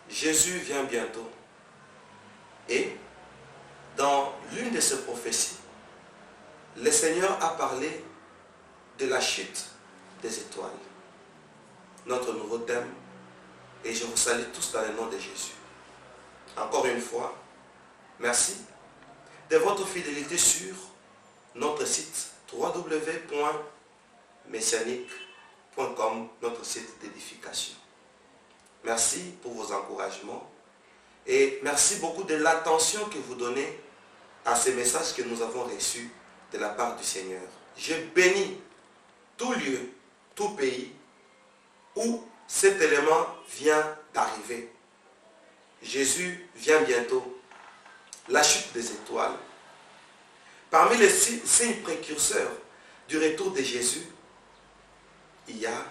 Jésus vient bientôt. Et dans l'une de ses prophéties, le Seigneur a parlé de la chute des étoiles. Notre nouveau thème, et je vous salue tous dans le nom de Jésus. Encore une fois, merci de votre fidélité sur notre site www.messianique.com, notre site d'édification. Merci pour vos encouragements et merci beaucoup de l'attention que vous donnez à ces messages que nous avons reçus de la part du Seigneur. Je bénis tout lieu, tout pays où cet élément vient d'arriver. Jésus vient bientôt. La chute des étoiles. Parmi les signes précurseurs du retour de Jésus, il y a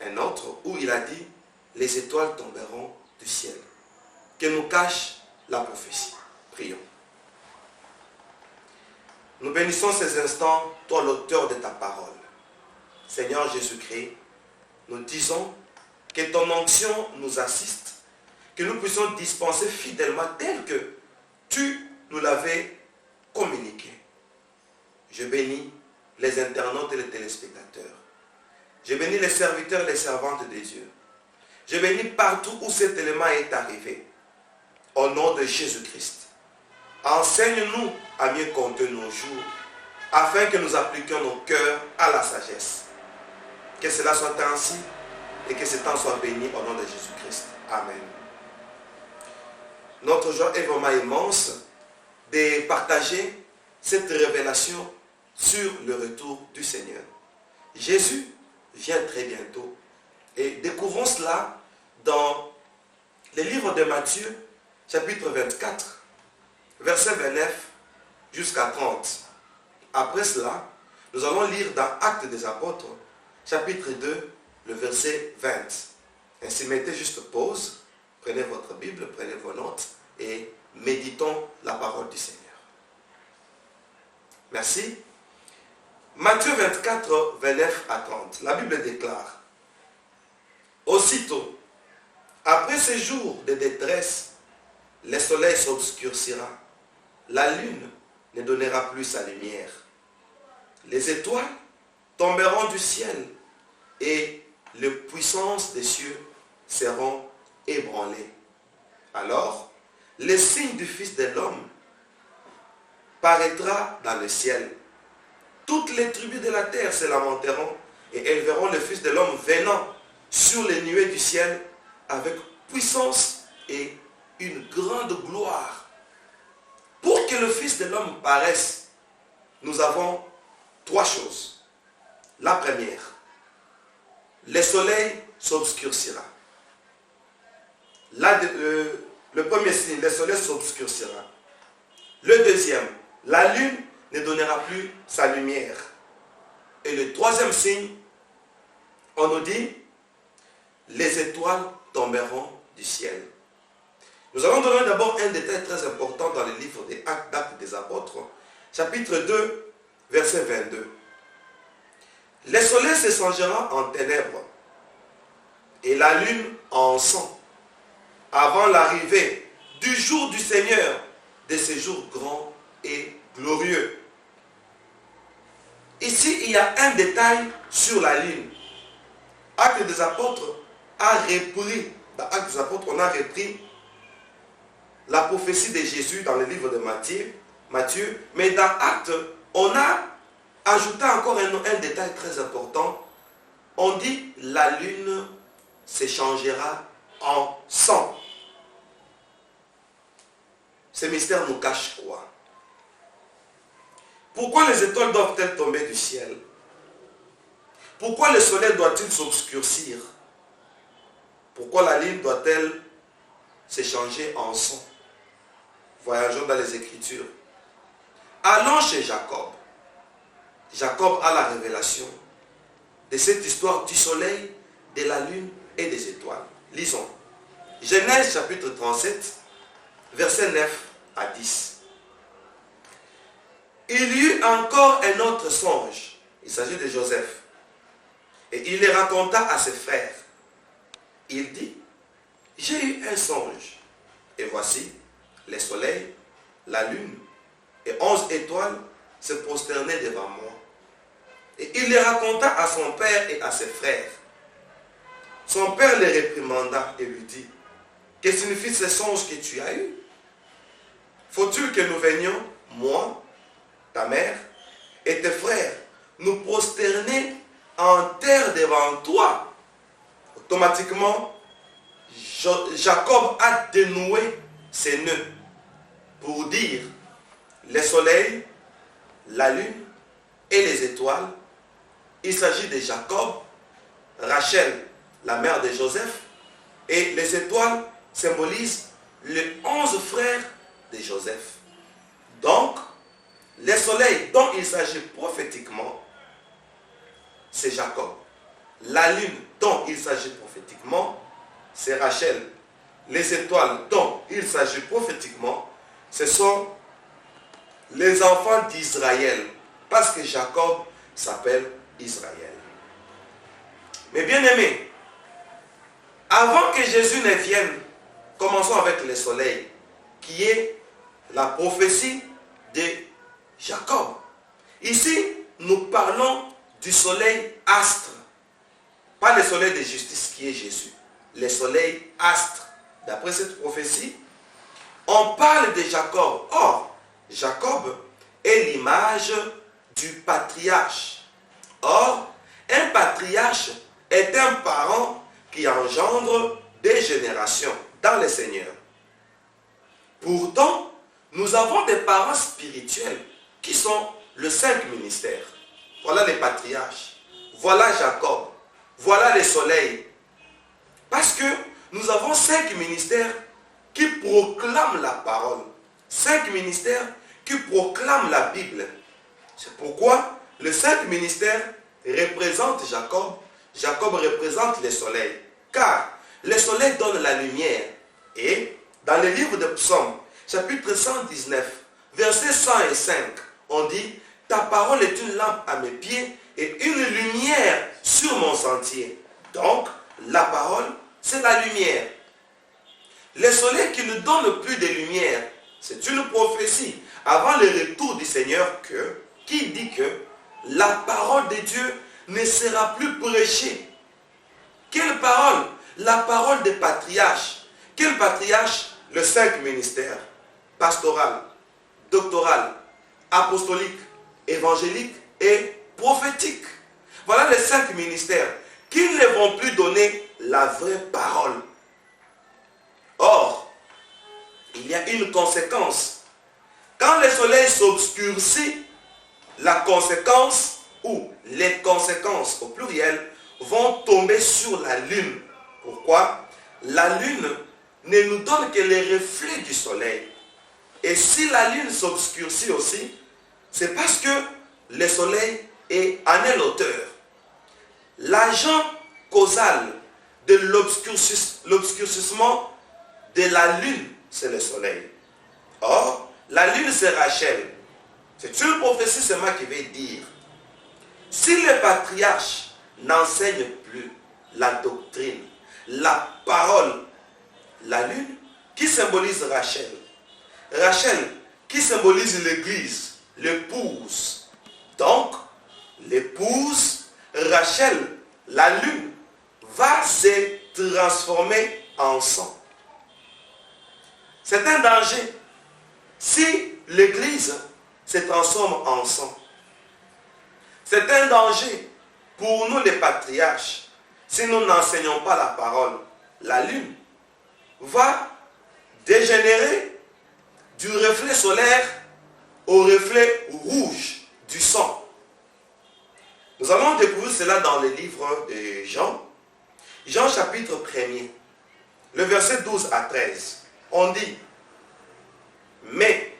un autre où il a dit « Les étoiles tomberont du ciel », que nous cache la prophétie. Prions. Nous bénissons ces instants, toi l'auteur de ta parole. Seigneur Jésus-Christ, nous disons que ton onction nous assiste, que nous puissions dispenser fidèlement tel que tu nous l'avais communiqué. Je bénis les internautes et les téléspectateurs. Je bénis les serviteurs et les servantes de Dieu. Je bénis partout où cet élément est arrivé. Au nom de Jésus-Christ. Enseigne-nous à mieux compter nos jours, afin que nous appliquions nos cœurs à la sagesse. Que cela soit ainsi et que ce temps soit béni au nom de Jésus-Christ. Amen. Notre joie est vraiment immense de partager cette révélation sur le retour du Seigneur. Jésus vient très bientôt. Et découvrons cela dans le livre de Matthieu, chapitre 24, verset 29 jusqu'à 30. Après cela, nous allons lire dans Actes des Apôtres, chapitre 2, le verset 20. Ainsi, mettez juste pause, prenez votre Bible, prenez vos notes et méditons la parole du Seigneur. Merci. Matthieu 24, 29 à 30. La Bible déclare: aussitôt, après ces jours de détresse, le soleil s'obscurcira, la lune ne donnera plus sa lumière. Les étoiles tomberont du ciel et les puissances des cieux seront ébranlées. Alors, le signe du Fils de l'homme paraîtra dans le ciel. Toutes les tribus de la terre se lamenteront et elles verront le Fils de l'homme venant sur les nuées du ciel avec puissance et une grande gloire. Pour que le Fils de l'homme paraisse, nous avons trois choses. La première, le soleil s'obscurcira. Le premier signe, le soleil s'obscurcira. Le deuxième, la lune ne donnera plus sa lumière. Et le troisième signe, on nous dit, les étoiles tomberont du ciel. Nous allons donner d'abord un détail très important dans le livre des Actes des Apôtres, chapitre 2, verset 22. Le soleil se changera en ténèbres et la lune en sang avant l'arrivée du jour du Seigneur, de ce jour grand et glorieux. Ici, il y a un détail sur la lune. Actes des Apôtres a repris, dans Actes des Apôtres, on a repris la prophétie de Jésus dans le livre de Matthieu, mais dans Actes, on a ajouté encore un détail très important. On dit la lune se changera en sang. Ce mystère nous cache quoi? Pourquoi les étoiles doivent-elles tomber du ciel? Pourquoi le soleil doit-il s'obscurcir? Pourquoi la lune doit-elle se changer en sang? Voyageons dans les Écritures. Allons chez Jacob. Jacob a la révélation de cette histoire du soleil, de la lune et des étoiles. Lisons. Genèse chapitre 37, versets 9 à 10. Il y eut encore un autre songe. Il s'agit de Joseph. Et il les raconta à ses frères. Il dit, j'ai eu un songe. Et voici, les soleils, la lune et 11 étoiles se prosternaient devant moi. Et il les raconta à son père et à ses frères. Son père les réprimanda et lui dit, que signifient ces songes que tu as eus? Faut-il que nous venions, moi, ta mère et tes frères, nous prosterner en terre devant toi? Automatiquement, Jacob a dénoué ses nœuds pour dire les soleils, la lune et les étoiles. Il s'agit de Jacob, Rachel, la mère de Joseph, et les étoiles symbolisent les 11 frères de Joseph. Donc, les soleils dont il s'agit prophétiquement, c'est Jacob. La lune dont il s'agit prophétiquement, c'est Rachel. Les étoiles dont il s'agit prophétiquement, ce sont les enfants d'Israël. Parce que Jacob s'appelle Israël. Mais bien aimés, avant que Jésus ne vienne, commençons avec le soleil, qui est la prophétie de Jacob. Ici, nous parlons du soleil astre. Pas le soleil de justice qui est Jésus. Le soleil astre. D'après cette prophétie, on parle de Jacob. Or, Jacob est l'image du patriarche. Or, un patriarche est un parent qui engendre des générations dans le Seigneur. Pourtant, nous avons des parents spirituels qui sont le 5 ministères. Voilà les patriarches. Voilà Jacob. Voilà les soleils. Parce que nous avons 5 ministères qui proclament la parole. 5 ministères qui proclament la Bible. C'est pourquoi le 5 ministères représente Jacob. Jacob représente le soleil. Car le soleil donne la lumière. Et dans le livre de Psaumes, chapitre 119, versets 105, on dit, ta parole est une lampe à mes pieds et une lumière sur mon sentier. Donc, la parole, c'est la lumière. Le soleil qui ne donne plus de lumière, c'est une prophétie avant le retour du Seigneur qui dit que la parole de Dieu ne sera plus prêchée. Quelle parole? La parole des patriarches. Quel patriarche? Le 5 ministères. Pastoral, doctoral, apostolique, évangélique et prophétique. Voilà les 5 ministères qui ne vont plus donner la vraie parole. Or, il y a une conséquence. Quand le soleil s'obscurcit, la conséquence ou les conséquences au pluriel vont tomber sur la lune. Pourquoi? La lune ne nous donne que les reflets du soleil. Et si la lune s'obscurcit aussi, c'est parce que le soleil est en est l'auteur. L'agent causal de l'obscurcissement de la lune, c'est le soleil. Or, la lune, c'est Rachel. C'est une prophétie, c'est moi qui vais dire. Si les patriarches n'enseignent plus la doctrine, la parole, la lune, qui symbolise Rachel. Rachel, qui symbolise l'église, l'épouse. Donc, l'épouse, Rachel, la lune, va se transformer en sang. C'est un danger. Si l'église se transforme en sang, c'est un danger pour nous les patriarches. Si nous n'enseignons pas la parole, la lune va dégénérer du reflet solaire au reflet rouge du sang. Nous allons découvrir cela dans le livre de Jean. Jean chapitre 1er, le verset 12 à 13. On dit, mais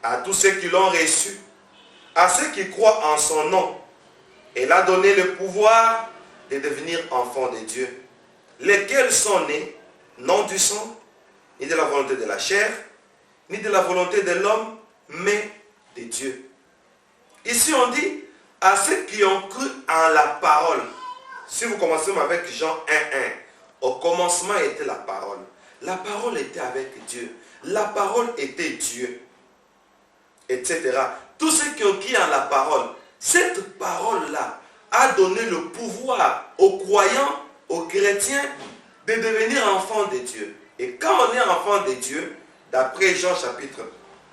à tous ceux qui l'ont reçu, à ceux qui croient en son nom, il a donné le pouvoir de devenir enfants de Dieu, lesquels sont nés, non du sang, ni de la volonté de la chair, ni de la volonté de l'homme, mais de Dieu. Ici on dit, à ceux qui ont cru en la parole. Si vous commencez avec Jean 1.1, au commencement était la parole. La parole était avec Dieu. La parole était Dieu. Etc. Tous ceux qui ont cru en la parole, cette parole-là a donné le pouvoir aux croyants, aux chrétiens, de devenir enfants de Dieu. Et quand on est enfant de Dieu, d'après Jean chapitre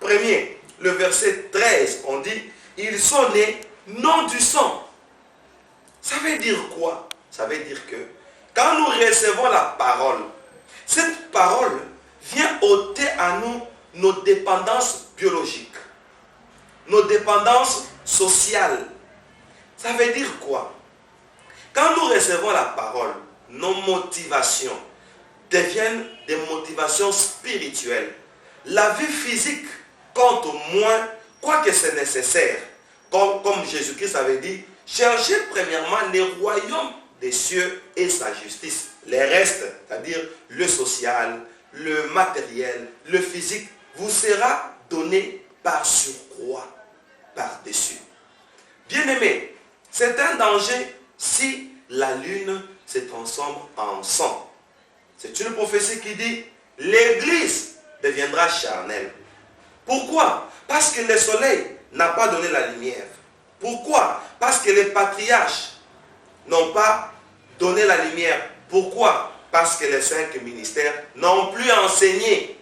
1er, le verset 13, on dit, ils sont nés non du sang. Ça veut dire quoi? Ça veut dire que quand nous recevons la parole, cette parole vient ôter à nous nos dépendances biologiques, nos dépendances sociales. Ça veut dire quoi? Quand nous recevons la parole, nos motivations deviennent des motivations spirituelles. La vie physique compte moins, quoique c'est nécessaire. Comme Jésus-Christ avait dit, cherchez premièrement les royaumes des cieux et sa justice. Les restes, c'est-à-dire le social, le matériel, le physique, vous sera donné par surcroît, par-dessus. Bien-aimés, c'est un danger si la lune se transforme en sang. C'est une prophétie qui dit, l'Église deviendra charnelle. Pourquoi? Parce que le soleil n'a pas donné la lumière. Pourquoi? Parce que les patriarches n'ont pas donné la lumière. Pourquoi? Parce que les 5 ministères n'ont plus enseigné.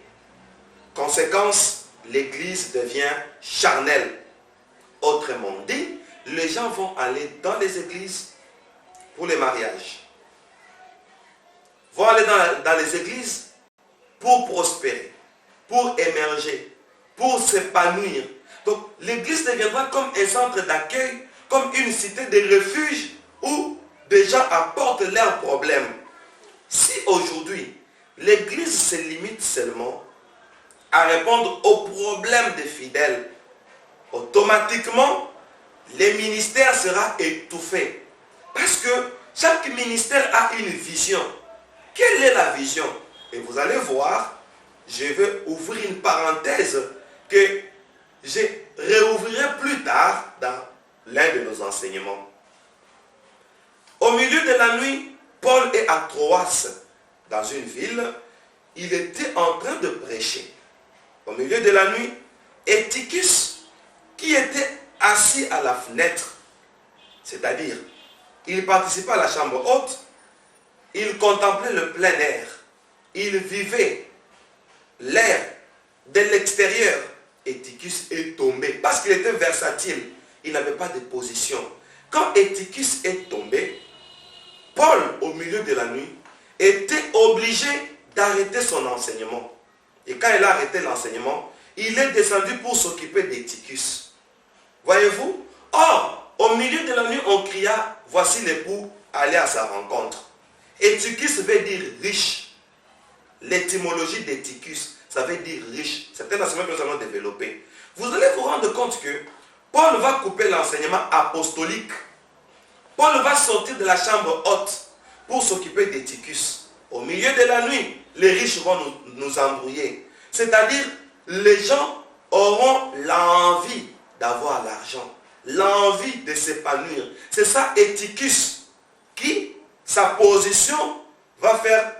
Conséquence, l'Église devient charnelle. Autrement dit, les gens vont aller dans les églises pour les mariages. Vont aller dans les églises pour prospérer, pour émerger, pour s'épanouir. Donc l'église deviendra comme un centre d'accueil, comme une cité de refuge où des gens apportent leurs problèmes. Si aujourd'hui, l'église se limite seulement à répondre aux problèmes des fidèles, automatiquement, le ministère sera étouffé. Parce que chaque ministère a une vision. Quelle est la vision? Et vous allez voir, je vais ouvrir une parenthèse que je réouvrirai plus tard dans l'un de nos enseignements. Au milieu de la nuit, Paul est à Troas, dans une ville. Il était en train de prêcher. Au milieu de la nuit, Eutychus, qui était assis à la fenêtre, c'est-à-dire, il participait à la chambre haute, il contemplait le plein air, il vivait l'air de l'extérieur. Eutychus est tombé, parce qu'il était versatile, il n'avait pas de position. Quand Eutychus est tombé, Paul, au milieu de la nuit, était obligé d'arrêter son enseignement. Et quand il a arrêté l'enseignement, il est descendu pour s'occuper d'Eutychus. Voyez-vous? Or, au milieu de la nuit, on cria, voici l'époux, allez à sa rencontre. Eutychus veut dire riche. L'étymologie d'Eutychus, ça veut dire riche. C'est un enseignement que nous allons développer. Vous allez vous rendre compte que Paul va couper l'enseignement apostolique. Paul va sortir de la chambre haute pour s'occuper d'Eutychus. Au milieu de la nuit, les riches vont nous embrouiller. C'est-à-dire, les gens auront l'envie d'avoir l'argent, l'envie de s'épanouir. C'est ça, Eutychus, qui, sa position, va faire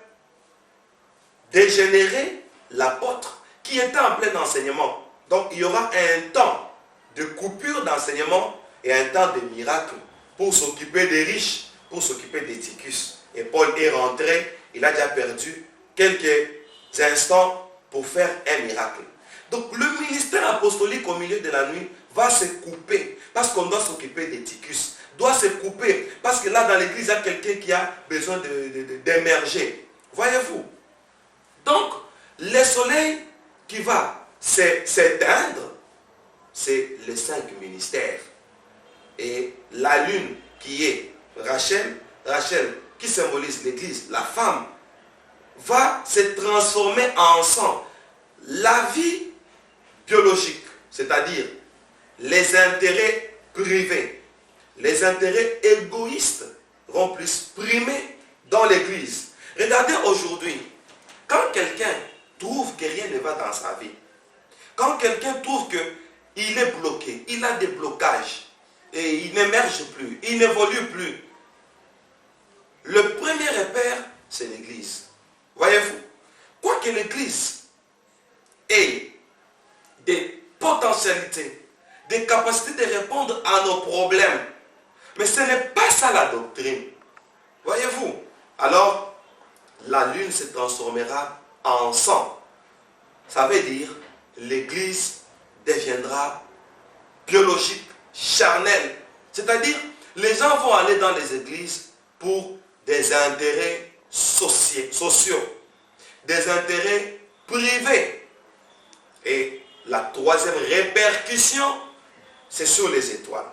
dégénérer l'apôtre qui était en plein enseignement. Donc, il y aura un temps de coupure d'enseignement et un temps de miracle pour s'occuper des riches, pour s'occuper d'Eutychus. Et Paul est rentré, il a déjà perdu quelques instants pour faire un miracle. Donc le ministère apostolique au milieu de la nuit va se couper parce qu'on doit s'occuper d'Eutychus, doit se couper parce que là dans l'église il y a quelqu'un qui a besoin d'émerger. Voyez-vous? Donc le soleil qui va s'éteindre, c'est les 5 ministères. Et la lune qui est Rachel qui symbolise l'église, la femme, va se transformer en sang. La vie biologique, c'est-à-dire les intérêts privés, les intérêts égoïstes vont plus primer dans l'église. Regardez aujourd'hui, quand quelqu'un trouve que rien ne va dans sa vie, quand quelqu'un trouve qu'il est bloqué, il a des blocages, et il n'émerge plus, il n'évolue plus, le premier repère, c'est l'église. Voyez-vous? Quoique que l'Église ait des potentialités, des capacités de répondre à nos problèmes. Mais ce n'est pas ça la doctrine. Voyez-vous? Alors, la lune se transformera en sang. Ça veut dire, l'Église deviendra biologique, charnelle. C'est-à-dire, les gens vont aller dans les églises pour des intérêts sociaux, des intérêts privés. Et la troisième répercussion, c'est sur les étoiles.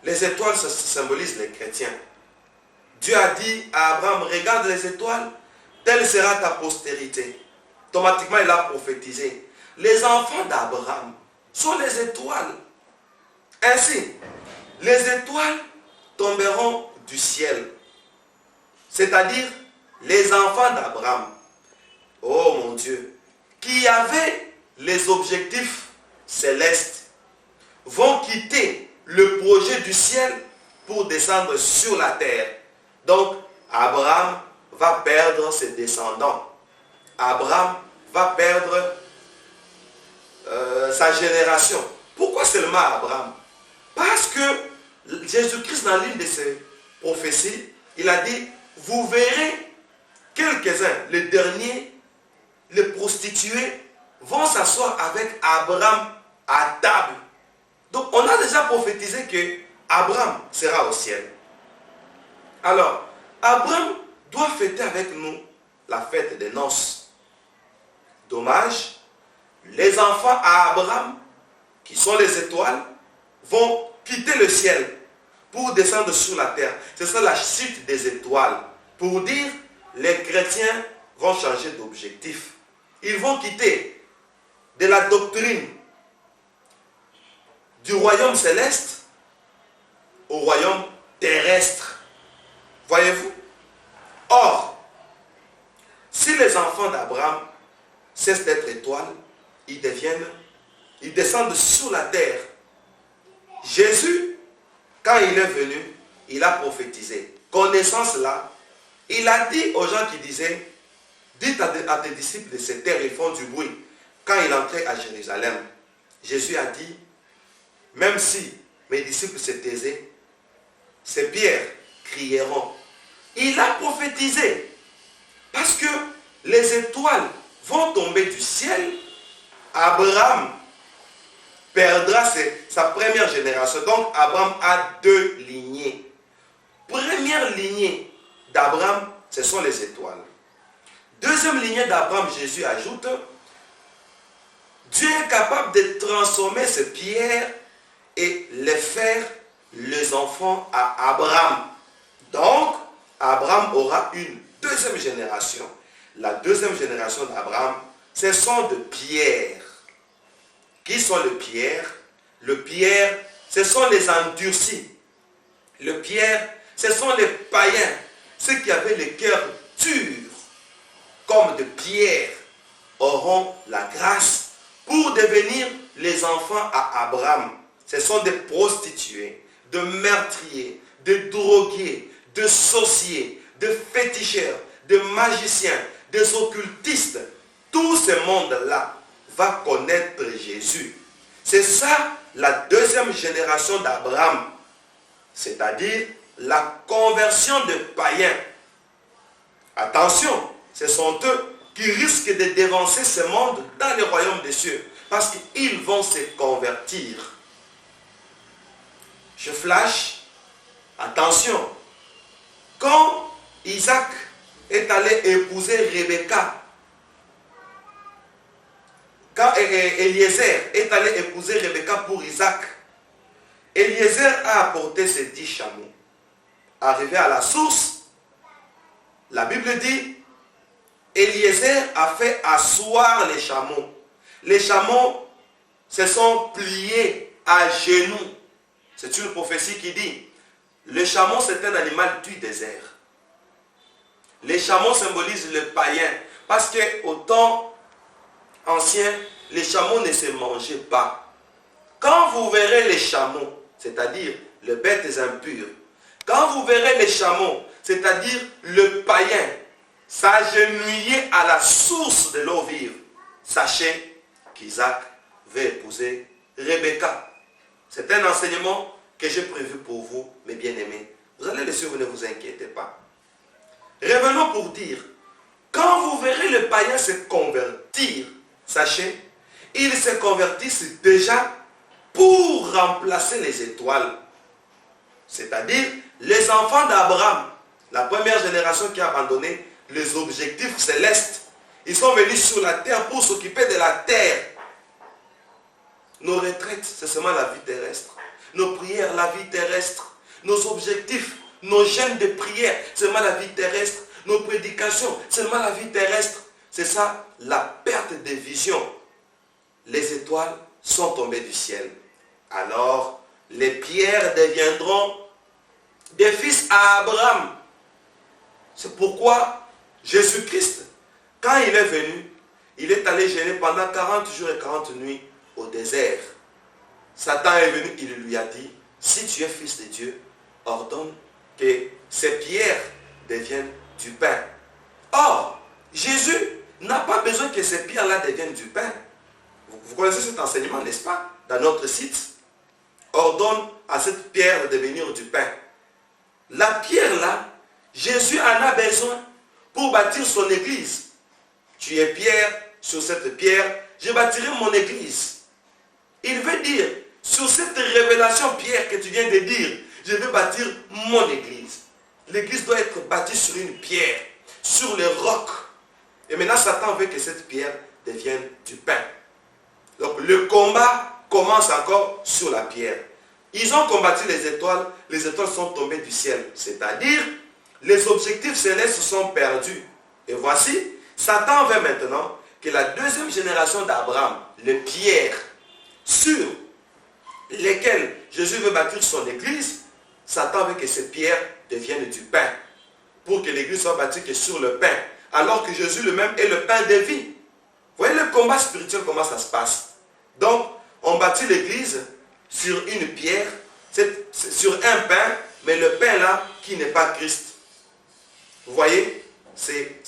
Les étoiles, ça symbolise les chrétiens. Dieu a dit à Abraham, regarde les étoiles, telle sera ta postérité. Automatiquement, il a prophétisé. Les enfants d'Abraham sont les étoiles. Ainsi, les étoiles tomberont du ciel. C'est-à-dire, les enfants d'Abraham, oh mon Dieu, qui avaient les objectifs célestes, vont quitter le projet du ciel pour descendre sur la terre. Donc, Abraham va perdre ses descendants. Abraham va perdre sa génération. Pourquoi seulement Abraham? Parce que Jésus-Christ, dans l'une de ses prophéties, il a dit, vous verrez quelques-uns, les derniers, les prostituées, vont s'asseoir avec Abraham à table. Donc, on a déjà prophétisé que Abraham sera au ciel. Alors, Abraham doit fêter avec nous la fête des noces. Dommage, les enfants à Abraham, qui sont les étoiles, vont quitter le ciel pour descendre sur la terre. C'est ça la chute des étoiles. Pour dire, les chrétiens vont changer d'objectif. Ils vont quitter de la doctrine du royaume céleste au royaume terrestre. Voyez-vous? Or, si les enfants d'Abraham cessent d'être étoiles, ils descendent sur la terre. Jésus, quand il est venu, il a prophétisé. Connaissant cela, il a dit aux gens qui disaient, dites à tes disciples de cette terre, ils font du bruit. Quand il entrait à Jérusalem, Jésus a dit, même si mes disciples se taisaient, ces pierres crieront. Il a prophétisé. Parce que les étoiles vont tomber du ciel. Abraham perdra sa première génération. Donc Abraham a deux lignées. Première lignée d'Abraham, ce sont les étoiles. Deuxième lignée d'Abraham, Jésus ajoute, Dieu est capable de transformer ces pierres et les faire les enfants à Abraham. Donc, Abraham aura une deuxième génération. La deuxième génération d'Abraham, ce sont de pierres. Qui sont les pierres? Le pierre, ce sont les endurcis. Le pierre, ce sont les païens. Ceux qui avaient les cœurs durs, comme de pierre, auront la grâce pour devenir les enfants à Abraham. Ce sont des prostituées, de meurtriers, de drogués, de sorciers, de féticheurs, de magiciens, des occultistes. Tout ce monde-là va connaître Jésus. C'est ça la deuxième génération d'Abraham. C'est-à-dire la conversion de païens. Attention, ce sont eux qui risquent de dévancer ce monde dans le royaume des cieux. Parce qu'ils vont se convertir. Je flash. Attention. Quand Isaac est allé épouser Rebecca, quand Eliezer est allé épouser Rebecca pour Isaac, Eliezer a apporté ses 10 chameaux. Arrivé à la source, la Bible dit, Eliezer a fait asseoir les chameaux. Les chameaux se sont pliés à genoux. C'est une prophétie qui dit, le chameau c'est un animal du désert. Les chameaux symbolisent le païen. Parce qu'au temps ancien, les chameaux ne se mangeaient pas. Quand vous verrez les chameaux, c'est-à-dire les bêtes impures, quand vous verrez les chameaux, c'est-à-dire le païen, s'agenouiller à la source de l'eau vive, sachez qu'Isaac veut épouser Rebecca. C'est un enseignement que j'ai prévu pour vous, mes bien-aimés. Vous allez le suivre, ne vous inquiétez pas. Revenons pour dire, quand vous verrez le païen se convertir, sachez, ils se convertissent déjà pour remplacer les étoiles. C'est-à-dire les enfants d'Abraham, la première génération qui a abandonné les objectifs célestes. Ils sont venus sur la terre pour s'occuper de la terre. Nos retraites, c'est seulement la vie terrestre. Nos prières, la vie terrestre. Nos objectifs, nos jeûnes de prière, c'est seulement la vie terrestre. Nos prédications, c'est seulement la vie terrestre. C'est ça, la perte de vision. Les étoiles sont tombées du ciel. Alors, les pierres deviendront des fils à Abraham. C'est pourquoi Jésus-Christ, quand il est venu, il est allé jeûner pendant 40 jours et 40 nuits au désert. Satan est venu, il lui a dit, si tu es fils de Dieu, ordonne que ces pierres deviennent du pain. Or, Jésus n'a pas besoin que ces pierres-là deviennent du pain. Vous connaissez cet enseignement, n'est-ce pas? Dans notre site, ordonne à cette pierre de devenir du pain. La pierre-là, Jésus en a besoin pour bâtir son église. Tu es pierre, sur cette pierre, je bâtirai mon église. Il veut dire, sur cette révélation pierre que tu viens de dire, je vais bâtir mon église. L'église doit être bâtie sur une pierre, sur le roc. Et maintenant, Satan veut que cette pierre devienne du pain. Donc le combat commence encore sur la pierre. Ils ont combattu les étoiles sont tombées du ciel. C'est-à-dire, les objectifs célestes sont perdus. Et voici, Satan veut maintenant que la deuxième génération d'Abraham, les pierres sur lesquelles Jésus veut bâtir son église, Satan veut que ces pierres deviennent du pain. Pour que l'église soit bâtie que sur le pain. Alors que Jésus lui-même est le pain de vie. Vous voyez le combat spirituel, comment ça se passe. Donc, on bâtit l'église sur une pierre, c'est sur un pain, mais le pain là qui n'est pas Christ. Vous voyez, c'est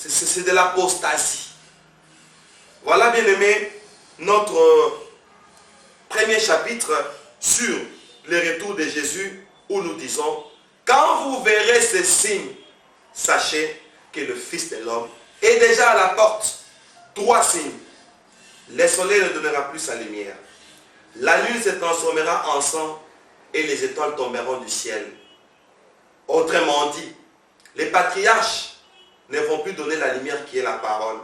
de l'apostasie. Voilà, bien aimé, notre premier chapitre sur le retour de Jésus, où nous disons, quand vous verrez ces signes, sachez que le Fils de l'homme est déjà à la porte. 3 signes. Le soleil ne donnera plus sa lumière. La lune se transformera en sang et les étoiles tomberont du ciel. Autrement dit, les patriarches ne vont plus donner la lumière qui est la parole.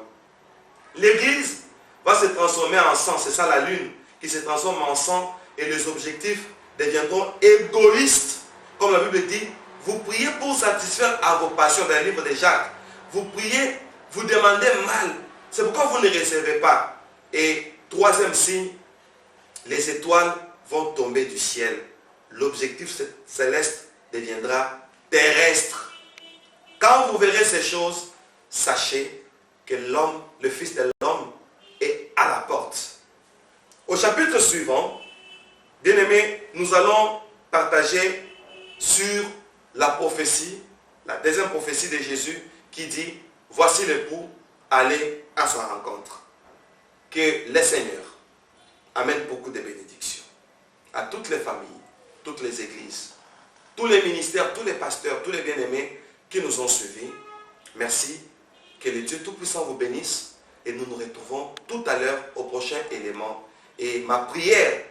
L'église va se transformer en sang, c'est ça la lune, qui se transforme en sang et les objectifs deviendront égoïstes. Comme la Bible dit, vous priez pour satisfaire à vos passions dans le livre de Jacques. Vous priez, vous demandez mal. C'est pourquoi vous ne recevez pas. Et 3e signe, les étoiles vont tomber du ciel. L'objectif céleste deviendra terrestre. Quand vous verrez ces choses, sachez que l'homme, le Fils de l'homme, est à la porte. Au chapitre suivant, bien aimés, nous allons partager sur la prophétie, la deuxième prophétie de Jésus qui dit, voici l'époux, allez à sa rencontre. Que le Seigneur amène beaucoup de bénédictions à toutes les familles, toutes les églises, tous les ministères, tous les pasteurs, tous les bien-aimés qui nous ont suivis. Merci. Que le Dieu Tout-Puissant vous bénisse et nous nous retrouvons tout à l'heure au prochain élément. Et ma prière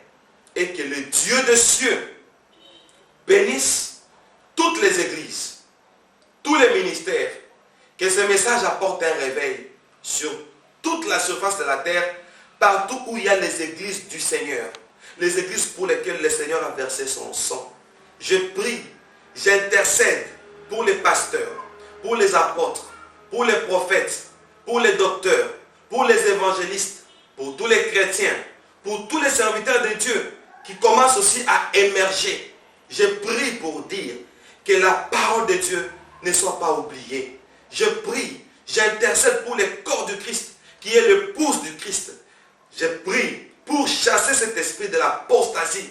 est que le Dieu des cieux bénisse toutes les églises, tous les ministères, que ce message apporte un réveil sur toute la surface de la terre, partout où il y a les églises du Seigneur, les églises pour lesquelles le Seigneur a versé son sang. Je prie, j'intercède pour les pasteurs, pour les apôtres, pour les prophètes, pour les docteurs, pour les évangélistes, pour tous les chrétiens, pour tous les serviteurs de Dieu qui commencent aussi à émerger. Je prie pour dire que la parole de Dieu ne soit pas oubliée. Je prie, j'intercède pour le corps du Christ, qui est l'épouse du Christ. Je prie pour chasser cet esprit de l'apostasie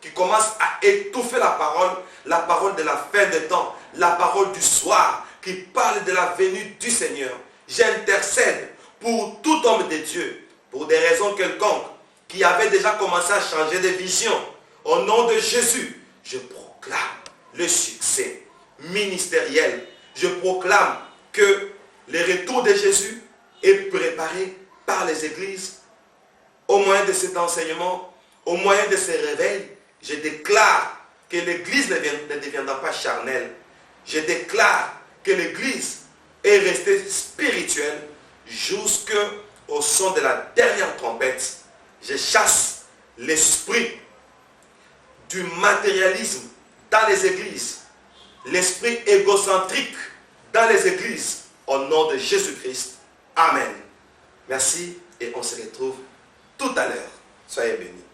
qui commence à étouffer la parole de la fin des temps, la parole du soir, qui parle de la venue du Seigneur. J'intercède pour tout homme de Dieu, pour des raisons quelconques, qui avait déjà commencé à changer de vision. Au nom de Jésus, je proclame le succès ministériel. Je proclame que le retour de Jésus est préparé par les églises. Au moyen de cet enseignement, au moyen de ces réveils, je déclare que l'église ne deviendra pas charnelle. Je déclare que l'église est restée spirituelle jusqu'au son de la dernière trompette. Je chasse l'esprit du matérialisme dans les églises, l'esprit égocentrique dans les églises, au nom de Jésus-Christ. Amen. Merci et on se retrouve tout à l'heure. Soyez bénis.